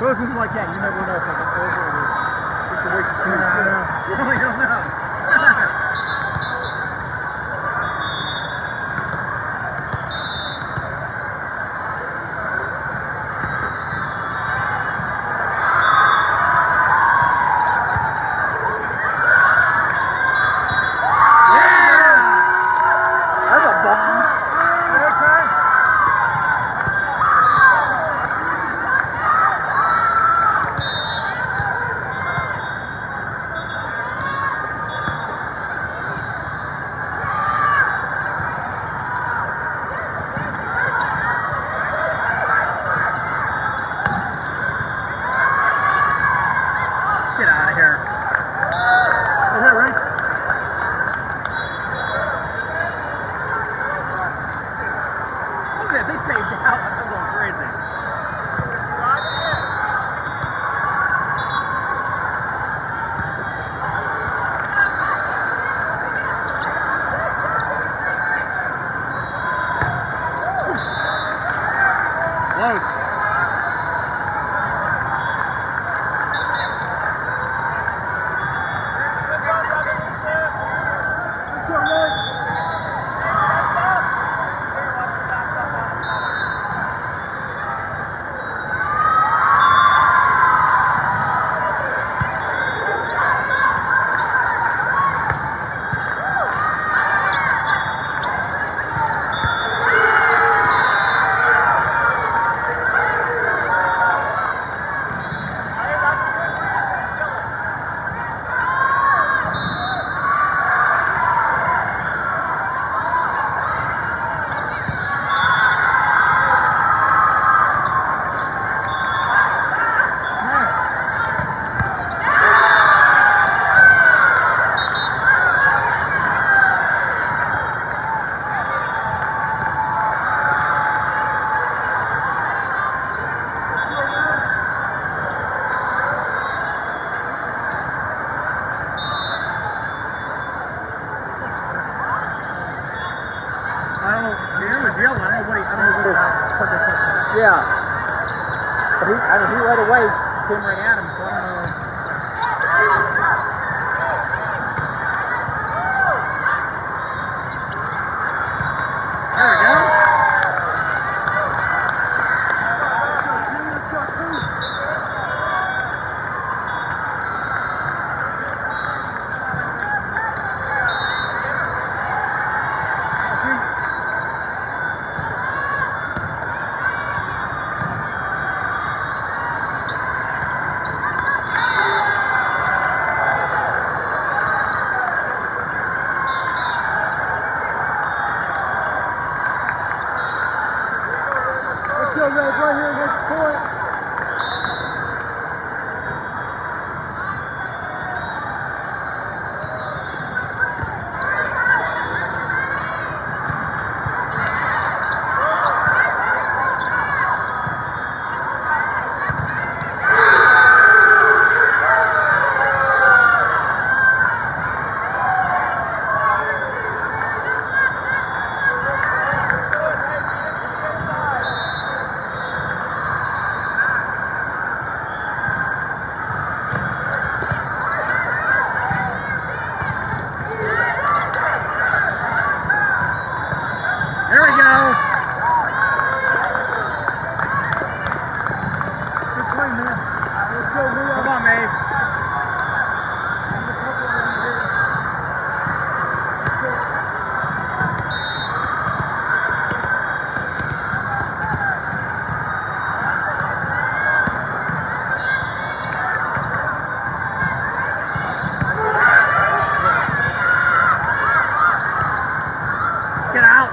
Those ones like that, you never know if it's over or you have to wait to see it. You don't know. He led away, came right at him, so I don't know. There we go. Let's go, Red, right here, next point. There we go. Good swing, man. Let's go, Leo. Come on, Maeve. Get out.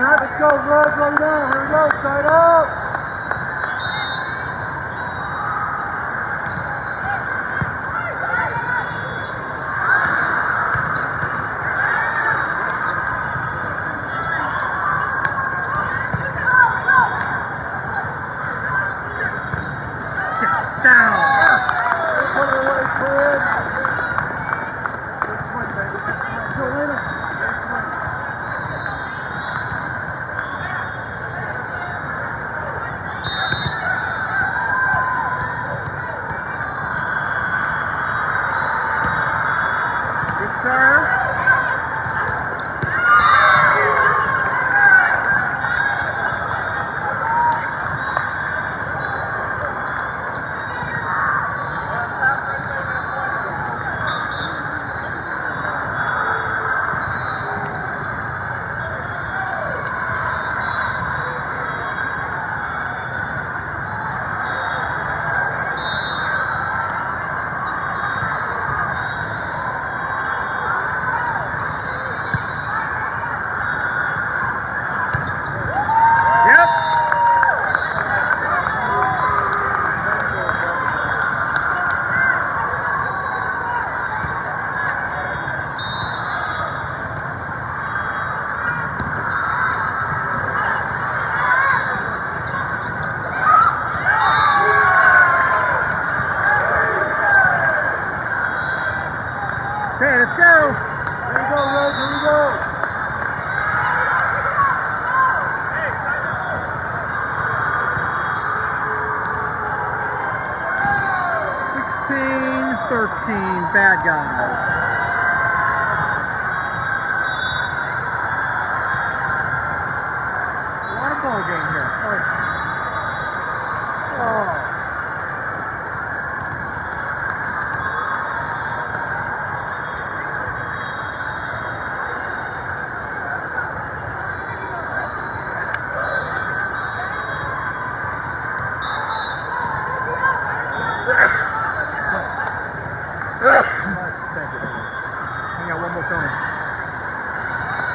Let's go, Red, right now. Here we go, side up. Down. Put it away, Fred. Good swing, baby. Good swing. Go, Lena. Good swing. Good serve. Okay, let's go. Here we go, Rose. Here we go. Hey, 16-13, bad guys.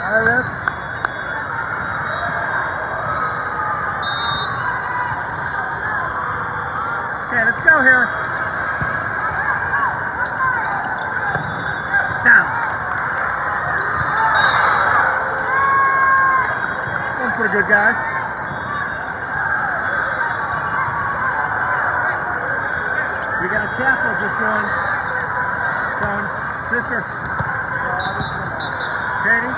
Rip. Okay, let's go here. Down. Doing pretty good, guys. We got a chapel just joined. Tone, sister. Katie?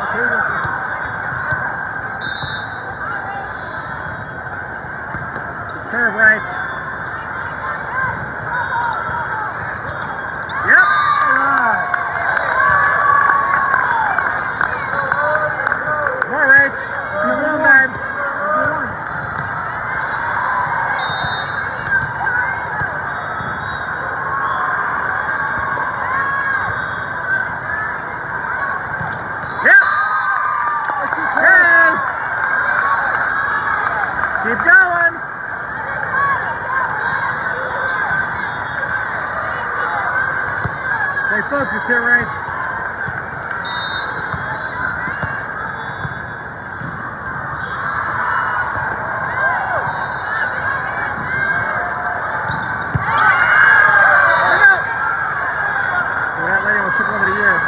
Okay, this is. Serve right. Yep. More right. Keep going, babe. Keep going. Stay focused here, Rach. That lady will took one of the years.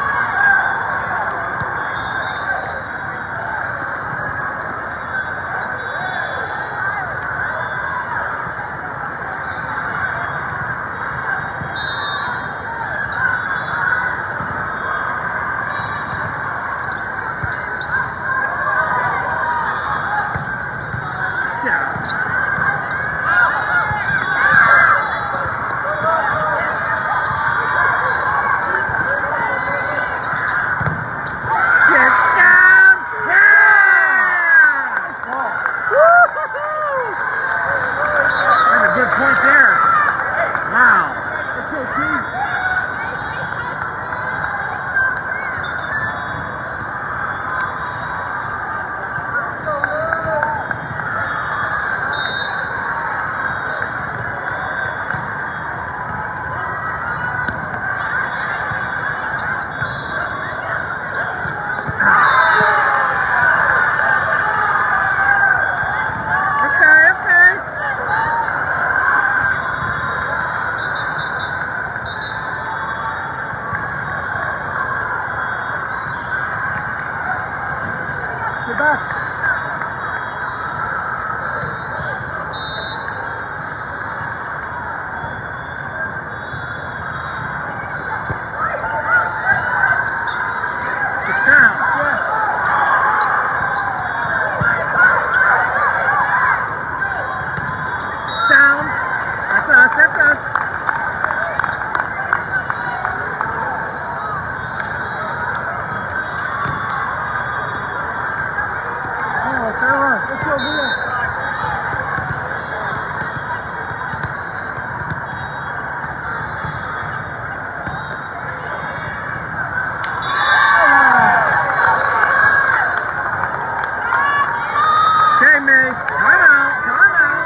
Good point there. Wow. Let's go, team. Get back. Get down. Yes. Down. That's us. That's us. Let's go, Villa. Okay, May. Time out. Time out.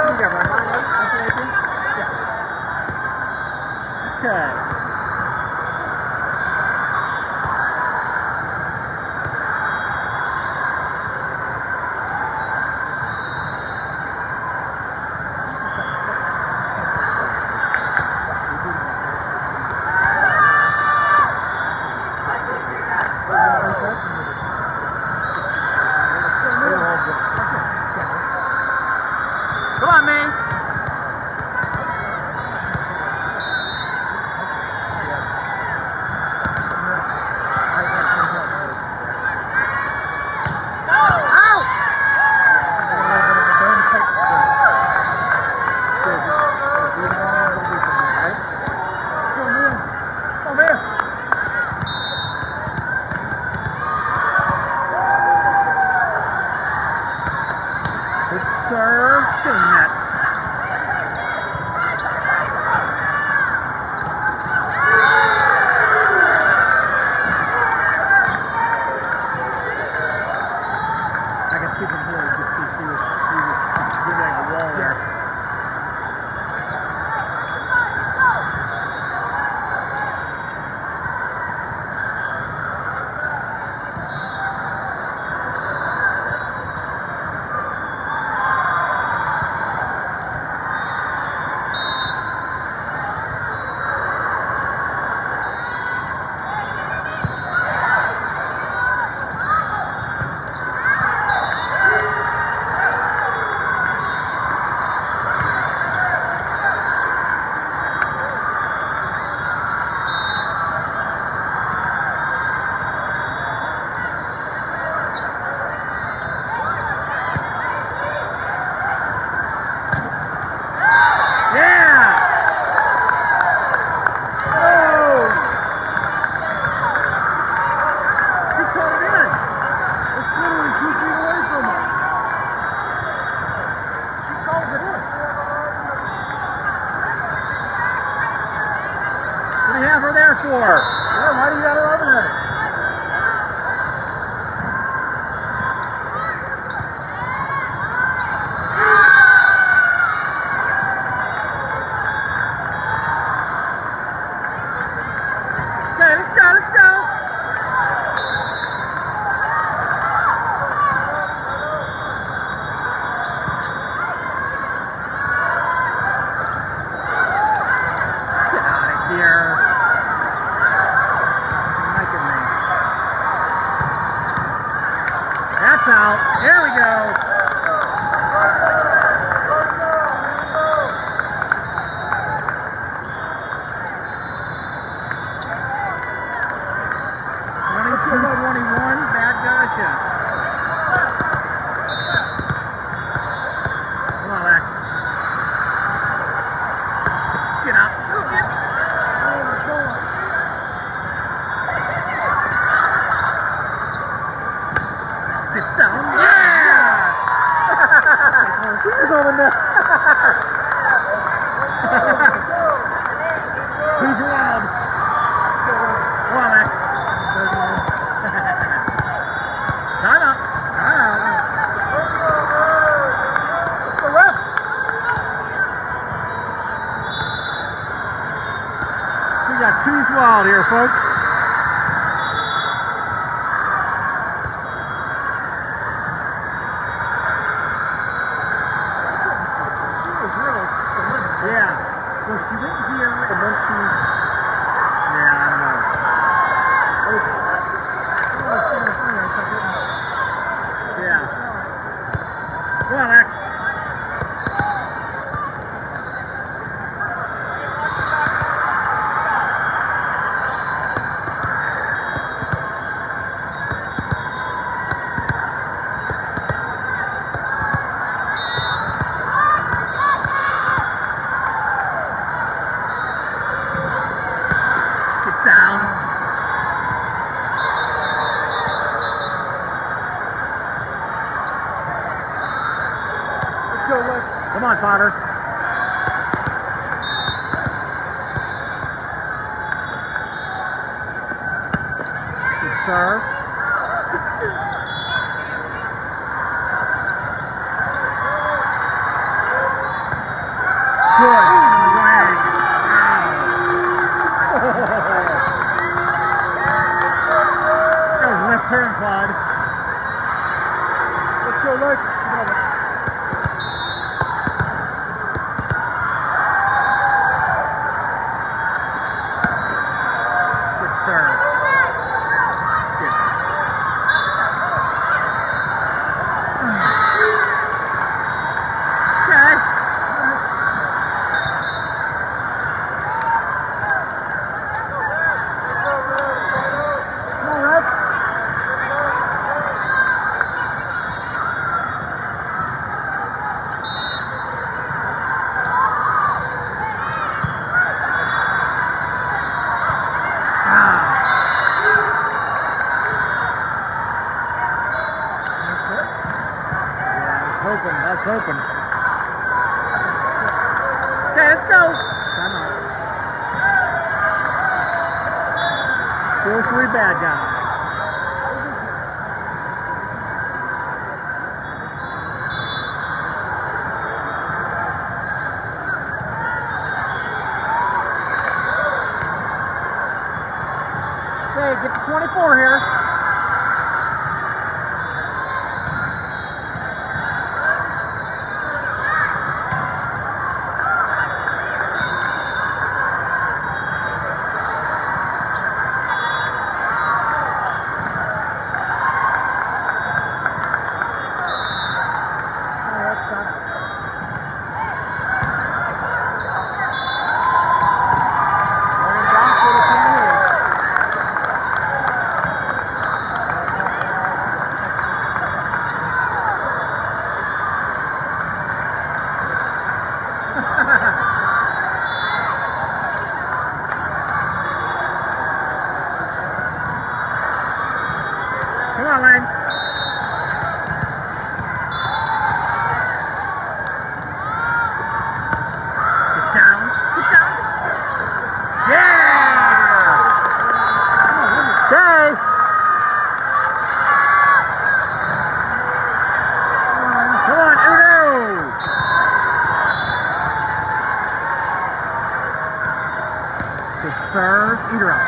You got my mind, right? That's what I think? Yeah. Okay. Come on, man. Good serve. Good net. That's out. Here we go. Bad guys, yes. Come on, Lex. Get up. Get down. Yeah! He's over there. Who's around? Come on, Lex. Time out. Let's go left. We got Trees Wild here, folks. She was real. Yeah. Well, she didn't hear, and then she... Yeah, I don't know. Yeah. Come on, Lex. Get down. Let's go, Lex. Come on, Father. Good serve. Good. Wang. That was left turn, Claude. Let's go, Lex. Come on, Lex. Serve. Good. Okay. Come on, Rep. That's open. Okay, let's go. Time out. 4-3 bad guys. Okay, get to 24 here. Come on, Lane. Get down. Get down. Yeah! Okay. Come on, Udo. Good serve. Eater up.